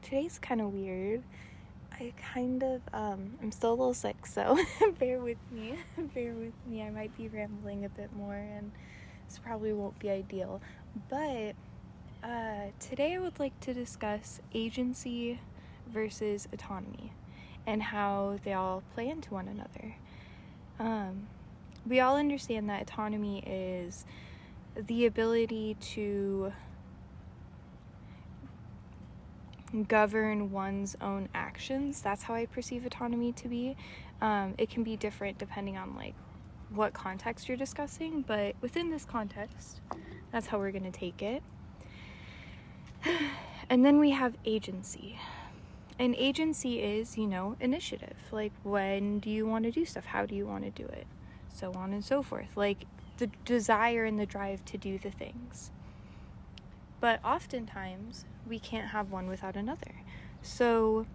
today's kind of weird. I'm still a little sick, so bear with me. I might be rambling a bit more, and this probably won't be ideal. But today I would like to discuss agency versus autonomy and how they all play into one another. We all understand that autonomy is the ability to govern one's own actions. That's how I perceive autonomy to be. It can be different depending on what context you're discussing, but within this context, that's how we're going to take it. And then we have agency. And agency is, initiative. When do you want to do stuff? How do you want to do it? So on and so forth. The desire and the drive to do the things. But oftentimes, we can't have one without another. So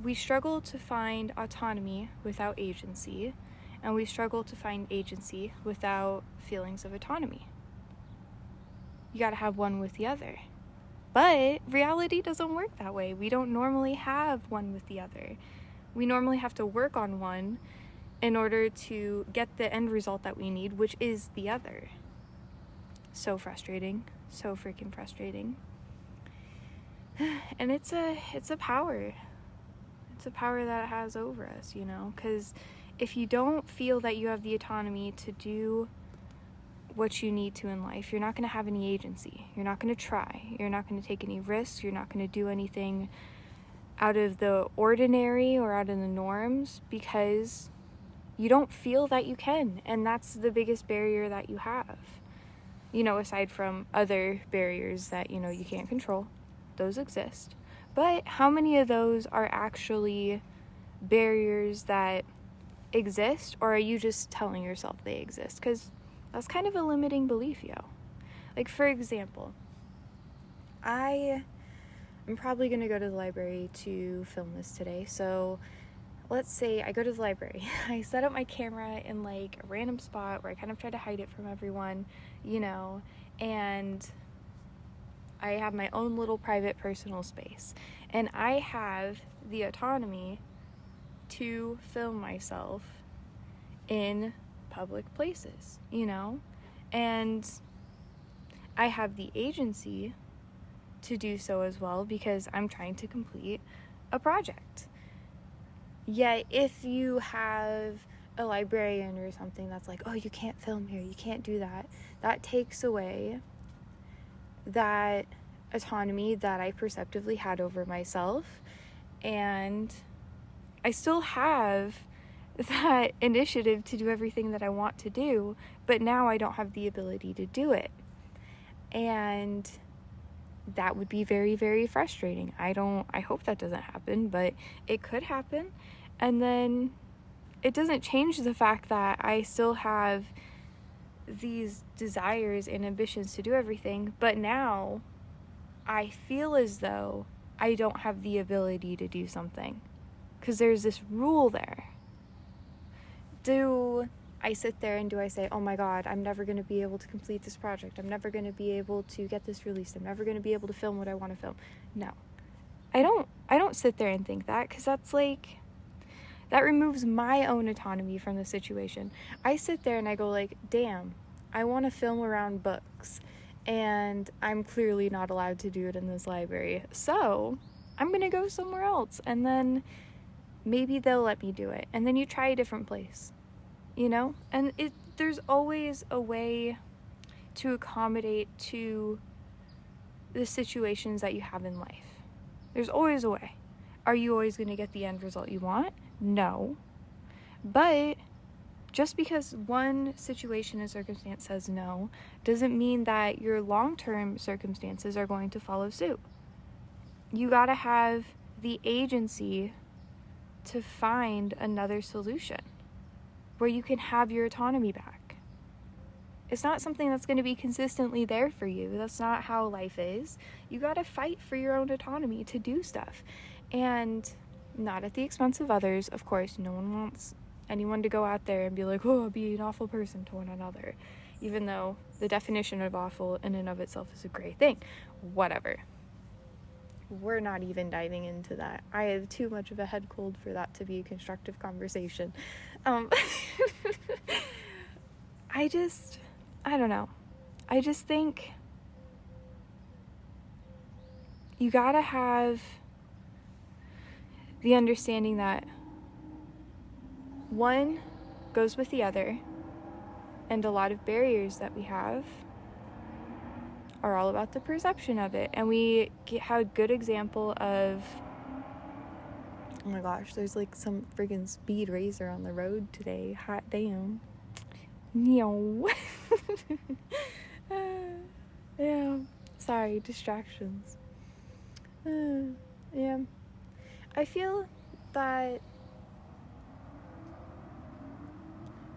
we struggle to find autonomy without agency, and we struggle to find agency without feelings of autonomy. You gotta have one with the other. But reality doesn't work that way. We don't normally have one with the other. We normally have to work on one in order to get the end result that we need, which is the other. So frustrating. So freaking frustrating. And it's a power. It's a power that it has over us, because if you don't feel that you have the autonomy to do what you need to in life, you're not going to have any agency. You're not going to try. You're not going to take any risks. You're not going to do anything out of the ordinary or out of the norms because you don't feel that you can. And that's the biggest barrier that you have. Aside from other barriers that, you can't control. Those exist. But how many of those are actually barriers that exist, or are you just telling yourself they exist? Because that's kind of a limiting belief, for example, I'm probably going to go to the library to film this today. So let's say I go to the library. I set up my camera in a random spot where I kind of try to hide it from everyone, and I have my own little private personal space. And I have the autonomy to film myself in public places, and I have the agency to do so as well because I'm trying to complete a project. Yet if you have a librarian or something that's like, oh, you can't film here, you can't do that, that takes away that autonomy that I perceptively had over myself, and I still have that initiative to do everything that I want to do, but now I don't have the ability to do it. And that would be very, very frustrating. I hope that doesn't happen, but it could happen. And then it doesn't change the fact that I still have these desires and ambitions to do everything, but now I feel as though I don't have the ability to do something because there's this rule there. Do I sit there and do I say, oh my God, I'm never going to be able to complete this project. I'm never going to be able to get this released. I'm never going to be able to film what I want to film. No, I don't sit there and think that, because that removes my own autonomy from the situation. I sit there and I go damn, I want to film around books and I'm clearly not allowed to do it in this library. So I'm going to go somewhere else, and then maybe they'll let me do it. And then you try a different place, and there's always a way to accommodate to the situations that you have in life. There's always a way. Are you always going to get the end result you want? No. But just because one situation and circumstance says no, doesn't mean that your long-term circumstances are going to follow suit. You gotta have the agency to find another solution where you can have your autonomy back. It's not something that's going to be consistently there for you. That's not how life is. You gotta fight for your own autonomy to do stuff. And not at the expense of others, of course. No one wants anyone to go out there and be like, oh, be an awful person to one another. Even though the definition of awful in and of itself is a great thing. Whatever. we're not even diving into that. I have too much of a head cold for that to be a constructive conversation. I don't know. I just think you gotta have the understanding that one goes with the other, and a lot of barriers that we have are all about the perception of it. And we have a good example of, oh my gosh, there's like some friggin' speed racer on the road today. Hot damn. No. Yeah. Sorry, distractions. Yeah. I feel that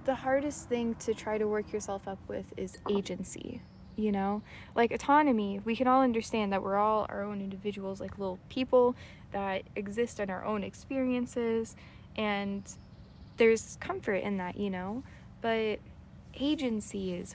the hardest thing to try to work yourself up with is agency, you know? Like autonomy, we can all understand that we're all our own individuals, like little people that exist in our own experiences, and there's comfort in that, you know? But agency is